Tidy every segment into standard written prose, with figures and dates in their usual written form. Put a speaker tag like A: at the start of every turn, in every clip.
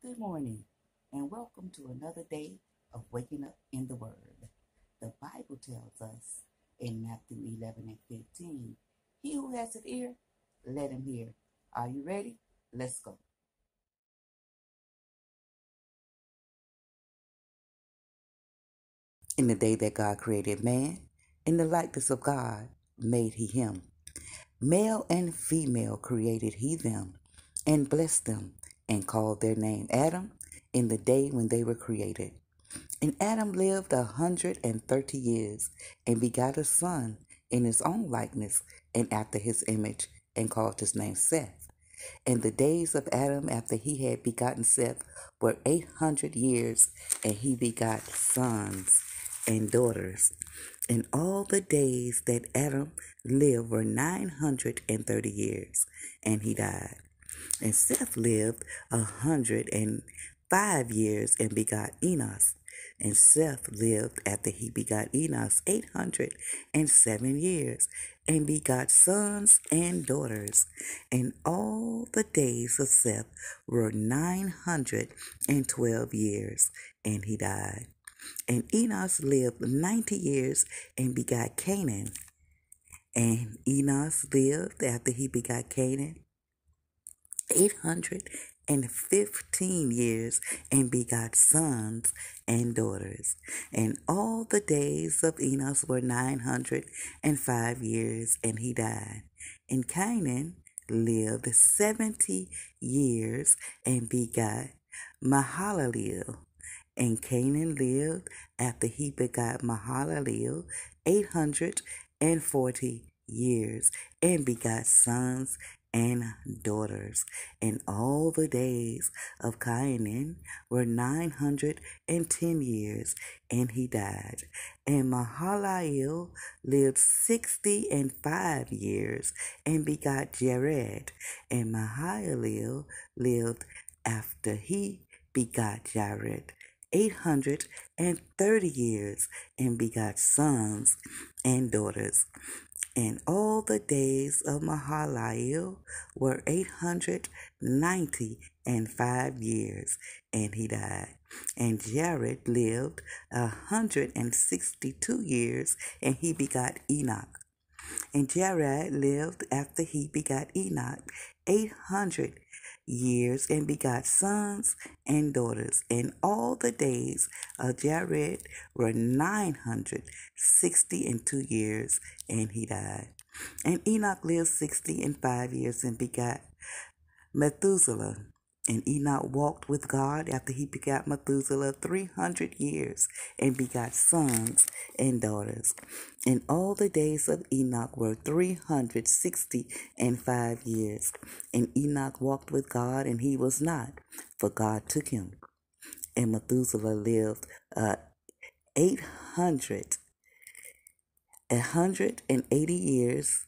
A: Good morning, and welcome to another day of waking up in the Word. The Bible tells us in Matthew 11 and 15, he who has an ear, let him hear. Are you ready? Let's go. In the day that God created man, in the likeness of God made he him. Male and female created he them, and blessed them, and called their name Adam in the day when they were created. And Adam lived 130 years, and begot a son in his own likeness, and after his image, and called his name Seth. And the days of Adam after he had begotten Seth were 800 years, and he begot sons and daughters. And all the days that Adam lived were 930 years, and he died. And Seth lived 105 years and begot Enos. And Seth lived after he begot Enos 807 years and begot sons and daughters. And all the days of Seth were 912 years, and he died. And Enos lived 90 years and begot Canaan. And Enos lived after he begot Canaan 815 years and begot sons and daughters. And all the days of Enos were 905 years, and he died. And Canaan lived 70 years and begot Mahalalel. And Canaan lived after he begot Mahalalel 840 years and begot sons and daughters. And all the days of Canaan were 910 years, and he died. And Mahalalel lived 65 years and begot Jared. And Mahalalel lived after he begot Jared 830 years and begot sons and daughters. And all the days of Mahalalel were 895 years, and he died. And Jared lived 162 years, and he begot Enoch. And Jared lived after he begot Enoch 800 years and begot sons and daughters. And all the days of Jared were 962 years, and he died. And Enoch lived 65 years and begot Methuselah. And Enoch walked with God after he begot Methuselah 300 years and begot sons and daughters. And all the days of Enoch were 365 years. And Enoch walked with God, and he was not, for God took him. And Methuselah lived 800, 180 years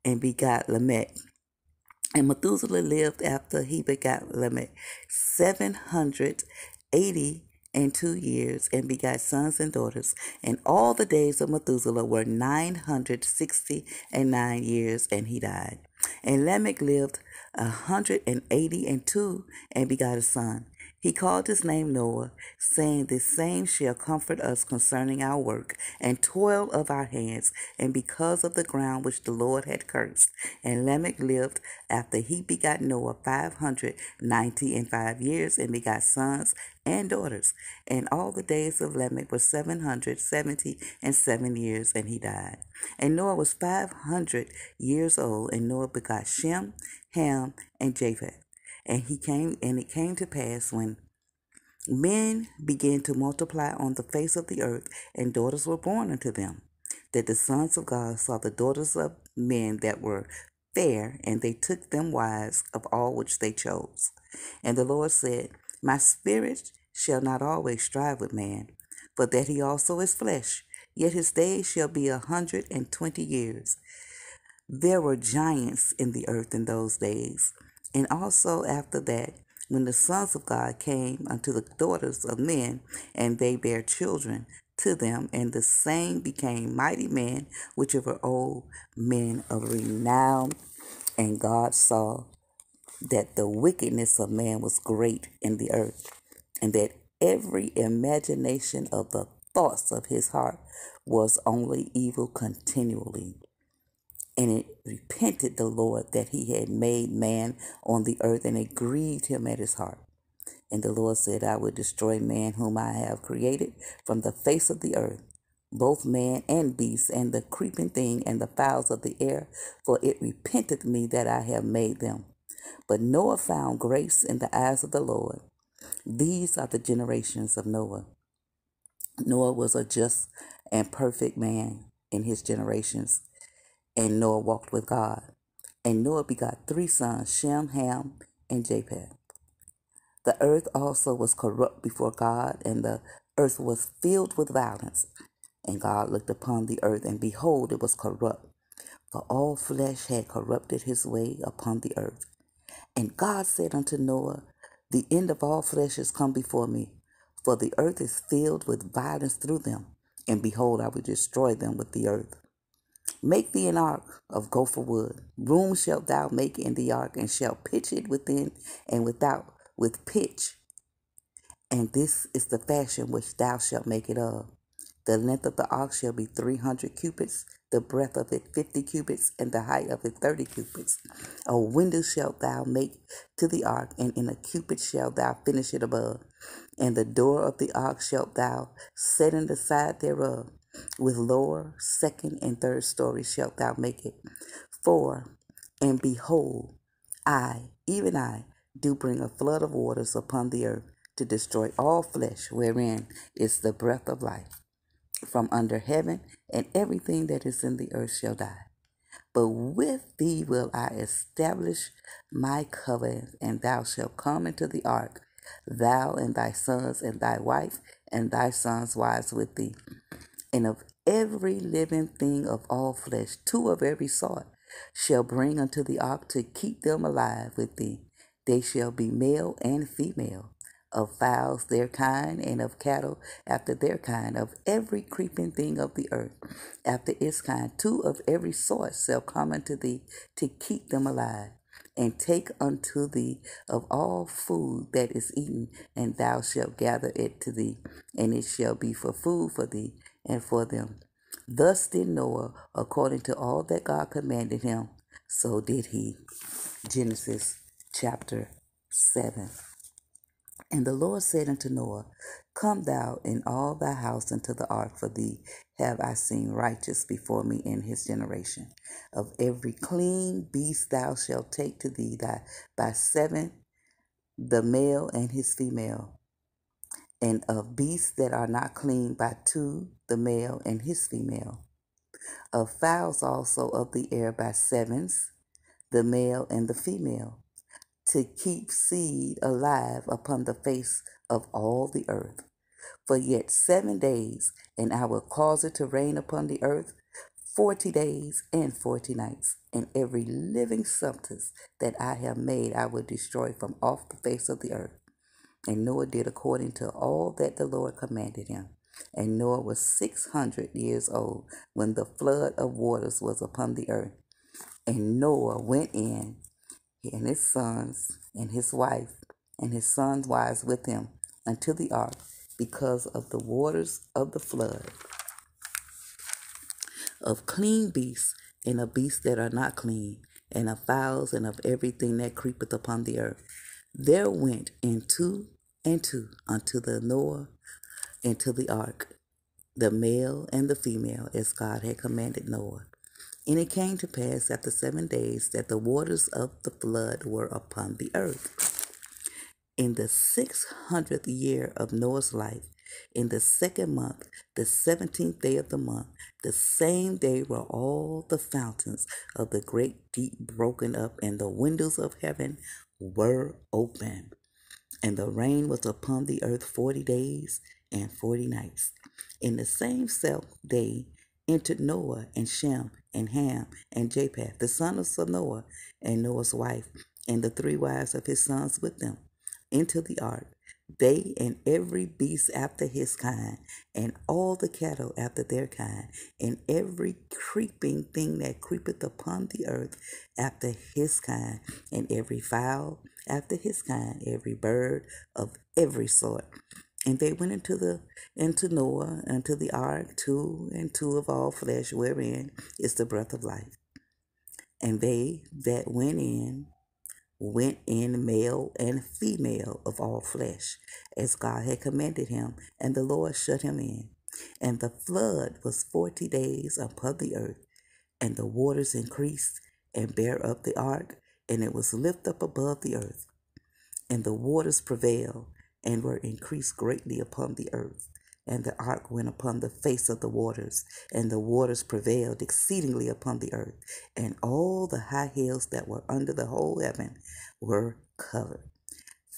A: and begot Lamech. And Methuselah lived after he begot Lamech 782 years and begot sons and daughters. And all the days of Methuselah were 969 years, and he died. And Lamech lived 182 and begot a son. He called his name Noah, saying, "The same shall comfort us concerning our work and toil of our hands, and because of the ground which the Lord had cursed." And Lamech lived after he begot Noah 595 years and begot sons and daughters. And all the days of Lamech were 777 years, and he died. And Noah was 500 years old, and Noah begot Shem, Ham, and Japheth. And it came to pass, when men began to multiply on the face of the earth, and daughters were born unto them, that the sons of God saw the daughters of men that were fair, and they took them wives of all which they chose. And the Lord said, "My spirit shall not always strive with man, for that he also is flesh, yet his days shall be 120 years. There were giants in the earth in those days. And also after that, when the sons of God came unto the daughters of men, and they bare children to them, and the same became mighty men, which were old men of renown. And God saw that the wickedness of man was great in the earth, and that every imagination of the thoughts of his heart was only evil continually. And it repented the Lord that he had made man on the earth, and it grieved him at his heart. And the Lord said, I will destroy man whom I have created from the face of the earth, both man and beast, and the creeping thing, and the fowls of the air, for it repenteth me that I have made them. But Noah found grace in the eyes of the Lord. These are the generations of Noah. Noah was a just and perfect man in his generations, and Noah walked with God. And Noah begot 3 sons, Shem, Ham, and Japheth. The earth also was corrupt before God, and the earth was filled with violence. And God looked upon the earth, and behold, it was corrupt, for all flesh had corrupted his way upon the earth. And God said unto Noah, the end of all flesh is come before me, for the earth is filled with violence through them. And behold, I will destroy them with the earth. Make thee an ark of gopher wood. Room shalt thou make in the ark, and shalt pitch it within and without with pitch. And this is the fashion which thou shalt make it of. The length of the ark shall be 300 cubits, the breadth of it 50 cubits, and the height of it 30 cubits. A window shalt thou make to the ark, and in a cubit shalt thou finish it above. And the door of the ark shalt thou set in the side thereof. With lower, second, and third story shalt thou make it. For, and behold, I, even I, do bring a flood of waters upon the earth to destroy all flesh, wherein is the breath of life, from under heaven, and everything that is in the earth shall die. But with thee will I establish my covenant, and thou shalt come into the ark, thou and thy sons and thy wife and thy sons' wives with thee. And of every living thing of all flesh, 2 of every sort shall bring unto the ark to keep them alive with thee. They shall be male and female, of fowls their kind, and of cattle after their kind, of every creeping thing of the earth after its kind. 2 of every sort shall come unto thee to keep them alive. And take unto thee of all food that is eaten, and thou shalt gather it to thee, and it shall be for food for thee and for them. Thus did Noah, according to all that God commanded him, so did he. Genesis chapter 7. And the Lord said unto Noah, Come thou and all thy house into the ark, for thee have I seen righteous before me in his generation. Of every clean beast thou shalt take to thee by 7, the male and his female, and of beasts that are not clean by 2, the male and his female. Of fowls also of the air by 7s, the male and the female, to keep seed alive upon the face of all the earth. For yet 7 days, and I will cause it to rain upon the earth 40 days and 40 nights, and every living substance that I have made I will destroy from off the face of the earth. And Noah did according to all that the Lord commanded him. And Noah was 600 years old when the flood of waters was upon the earth. And Noah went in, he and his sons and his wife and his sons' wives with him unto the ark, because of the waters of the flood, of clean beasts and of beasts that are not clean, and of fowls and of everything that creepeth upon the earth. There went in 2 and 2 unto the Noah into the ark, the male and the female, as God had commanded Noah. And it came to pass after 7 days that the waters of the flood were upon the earth. In the 600th year of Noah's life, in the 2nd month, the 17th day of the month, the same day were all the fountains of the great deep broken up, and the windows of heaven were open. And the rain was upon the earth 40 days and 40 nights. In the same self day entered Noah and Shem and Ham and Japheth, the sons of Noah, and Noah's wife, and the 3 wives of his sons with them, into the ark, they and every beast after his kind, and all the cattle after their kind, and every creeping thing that creepeth upon the earth after his kind, and every fowl after his kind, every bird of every sort. And they went into Noah, into the ark, two and two of all flesh, wherein is the breath of life. And they that went in male and female of all flesh, as God had commanded him, and the Lord shut him in. And the flood was 40 days upon the earth, and the waters increased and bare up the ark, and it was lifted up above the earth. And the waters prevailed and were increased greatly upon the earth. And the ark went upon the face of the waters, and the waters prevailed exceedingly upon the earth, and all the high hills that were under the whole heaven were covered.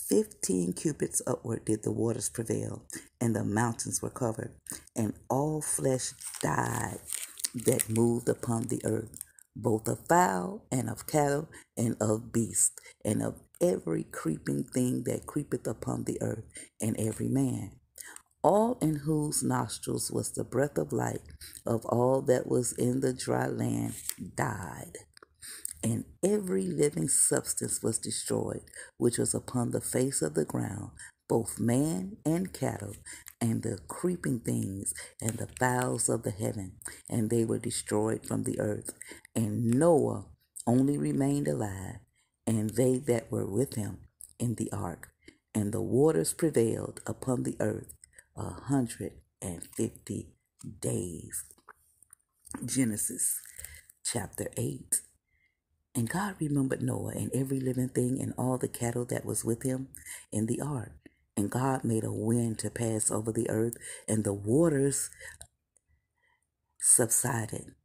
A: 15 cubits upward did the waters prevail, and the mountains were covered, and all flesh died that moved upon the earth, both of fowl and of cattle and of beasts, and of every creeping thing that creepeth upon the earth, and every man. All in whose nostrils was the breath of life of all that was in the dry land died. And every living substance was destroyed, which was upon the face of the ground, both man and cattle, and the creeping things, and the fowls of the heaven, and they were destroyed from the earth. And Noah only remained alive, and they that were with him in the ark. And the waters prevailed upon the earth 150 days. Genesis chapter 8. And God remembered Noah and every living thing and all the cattle that was with him in the ark. And God made a wind to pass over the earth, and the waters subsided.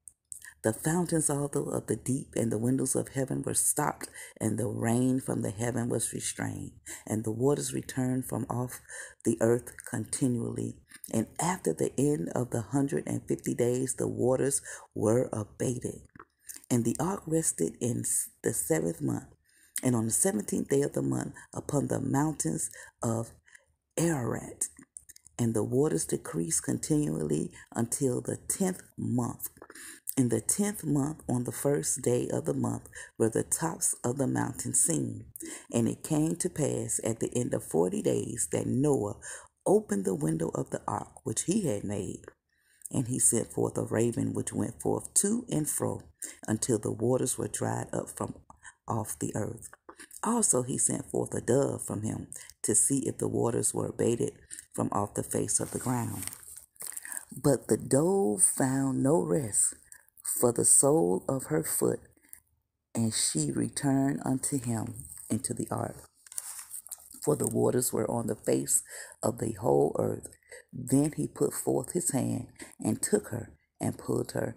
A: The fountains also of the deep and the windows of heaven were stopped, and the rain from the heaven was restrained, and the waters returned from off the earth continually. And after the end of the 150 days, the waters were abated. And the ark rested in the 7th month, and on the 17th day of the month, upon the mountains of Ararat. And the waters decreased continually until the 10th month. In the 10th month, on the first day of the month, were the tops of the mountains seen. And it came to pass at the end of 40 days that Noah opened the window of the ark which he had made. And he sent forth a raven which went forth to and fro until the waters were dried up from off the earth. Also he sent forth a dove from him to see if the waters were abated from off the face of the ground. But the dove found no rest for the sole of her foot, and she returned unto him into the ark. For the waters were on the face of the whole earth. Then he put forth his hand and took her and pulled her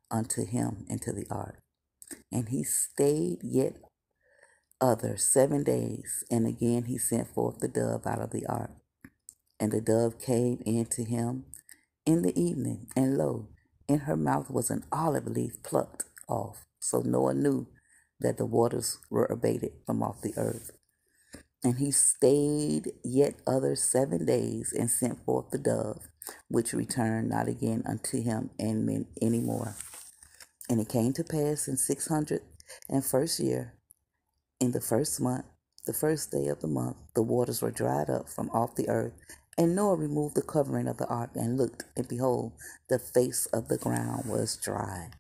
A: unto him into the ark. And he stayed yet other 7 days, and again he sent forth the dove out of the ark. And the dove came in to him in the evening, and lo, in her mouth was an olive leaf plucked off. So Noah knew that the waters were abated from off the earth. And he stayed yet other 7 days, and sent forth the dove, which returned not again unto him any more. And it came to pass in 601st year, in the 1st month, the 1st day of the month, the waters were dried up from off the earth. And Noah removed the covering of the ark, and looked, and behold, the face of the ground was dry.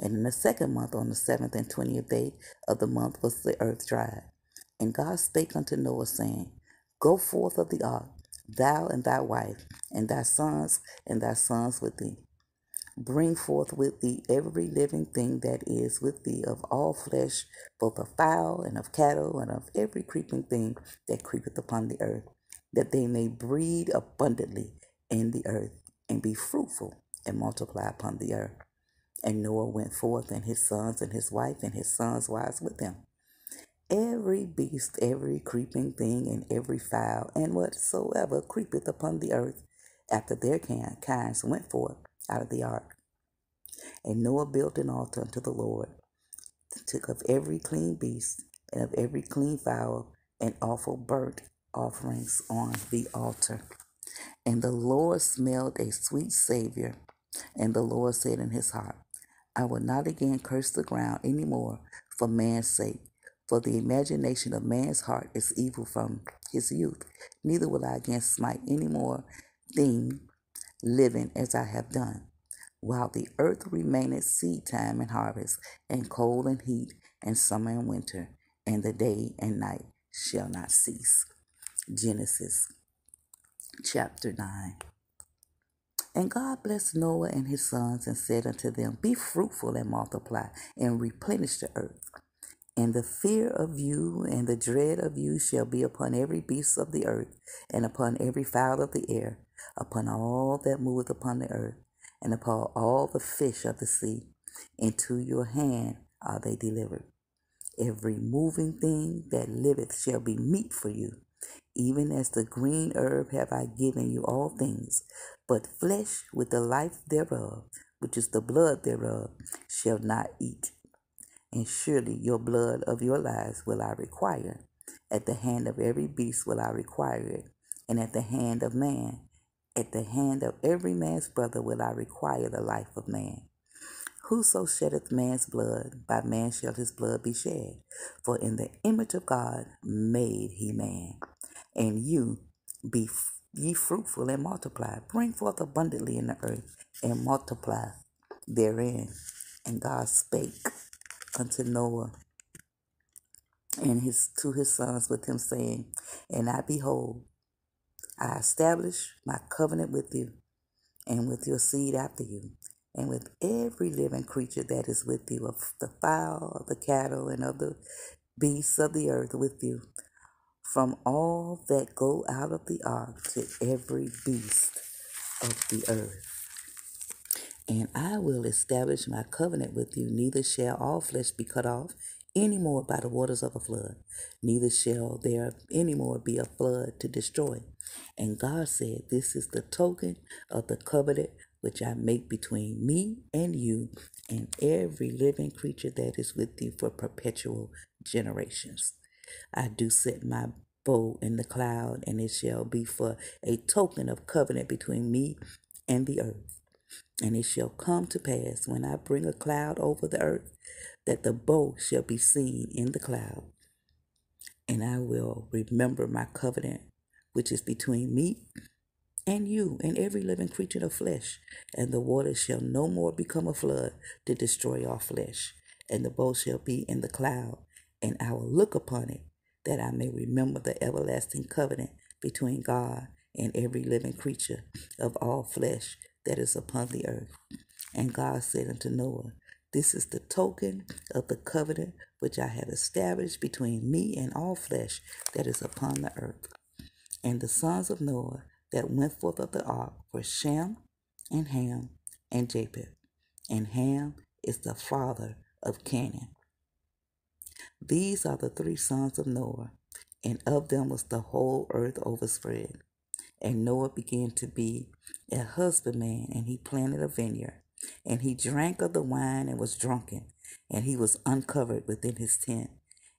A: And in the 2nd month, on the 7th and 20th day of the month, was the earth dried. And God spake unto Noah, saying, Go forth of the ark, thou and thy wife, and thy sons with thee. Bring forth with thee every living thing that is with thee of all flesh, both of fowl and of cattle, and of every creeping thing that creepeth upon the earth, that they may breed abundantly in the earth, and be fruitful, and multiply upon the earth. And Noah went forth, and his sons and his wife, and his sons' wives with him. Every beast, every creeping thing, and every fowl, and whatsoever creepeth upon the earth, after their kinds went forth out of the ark. And Noah built an altar unto the Lord, took of every clean beast, and of every clean fowl, an awful burnt offerings on the altar. And the Lord smelled a sweet savor. And the Lord said in his heart, I will not again curse the ground any more for man's sake. For the imagination of man's heart is evil from his youth. Neither will I again smite any more thing living as I have done. While the earth remaineth seed time and harvest, and cold and heat, and summer and winter, and the day and night shall not cease. Genesis chapter 9. And God blessed Noah and his sons and said unto them, Be fruitful and multiply, and replenish the earth. And the fear of you and the dread of you shall be upon every beast of the earth, and upon every fowl of the air, upon all that moveth upon the earth, and upon all the fish of the sea. Into your hand are they delivered. Every moving thing that liveth shall be meat for you. Even as the green herb have I given you all things, but flesh with the life thereof, which is the blood thereof, shall not eat. And surely your blood of your lives will I require. At the hand of every beast will I require it, and at the hand of man, at the hand of every man's brother will I require the life of man. Whoso sheddeth man's blood, by man shall his blood be shed. For in the image of God made he man. And you, be ye fruitful and multiply. Bring forth abundantly in the earth, and multiply therein. And God spake unto Noah and to his sons with him, saying, And I behold, I establish my covenant with you, and with your seed after you, and with every living creature that is with you, of the fowl, of the cattle, and of the beasts of the earth with you, from all that go out of the ark to every beast of the earth. And I will establish my covenant with you, neither shall all flesh be cut off any more by the waters of a flood, neither shall there any more be a flood to destroy. And God said, This is the token of the covenant which I make between me and you and every living creature that is with you for perpetual generations. I do set my bow in the cloud, and it shall be for a token of covenant between me and the earth. And it shall come to pass, when I bring a cloud over the earth, that the bow shall be seen in the cloud. And I will remember my covenant, which is between me and you and every living creature of flesh. And the waters shall no more become a flood to destroy all flesh. And the bow shall be in the cloud, and I will look upon it, that I may remember the everlasting covenant between God and every living creature of all flesh that is upon the earth. And God said unto Noah, This is the token of the covenant which I have established between me and all flesh that is upon the earth. And the sons of Noah that went forth of the ark were Shem and Ham and Japheth. And Ham is the father of Canaan. These are the three sons of Noah, and of them was the whole earth overspread. And Noah began to be a husbandman, and he planted a vineyard. And he drank of the wine and was drunken, and he was uncovered within his tent.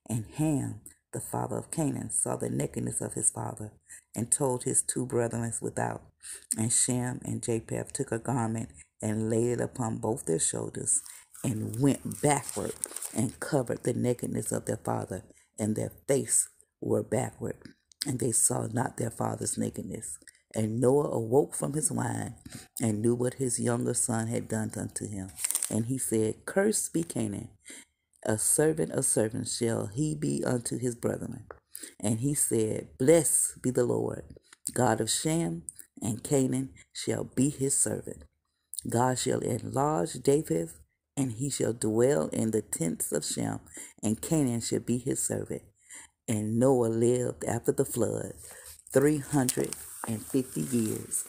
A: And Ham, the father of Canaan, saw the nakedness of his father, and told his two brethren without. And Shem and Japheth took a garment and laid it upon both their shoulders, and went backward, and covered the nakedness of their father, and their face were backward, and they saw not their father's nakedness. And Noah awoke from his wine, and knew what his younger son had done unto him. And he said, Cursed be Canaan, a servant of servants shall he be unto his brethren. And he said, Blessed be the Lord, God of Shem, and Canaan shall be his servant. God shall enlarge Japheth, and he shall dwell in the tents of Shem, and Canaan shall be his servant. And Noah lived after the flood 350 years,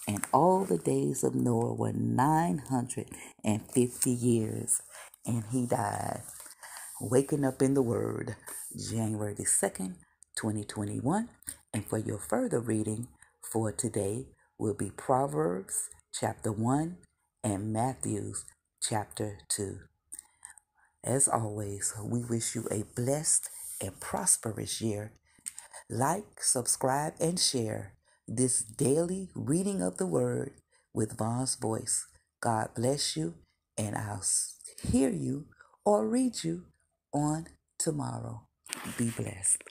A: and all the days of Noah were 950 years, and he died. Waking Up in the Word, January the 2nd, 2021. And for your further reading for today will be Proverbs chapter 1 and Matthew chapter 2. As always, we wish you a blessed and prosperous year. like, subscribe, and share this daily reading of the Word with Von's voice. God bless you, and I'll hear you or read you on tomorrow. Be blessed.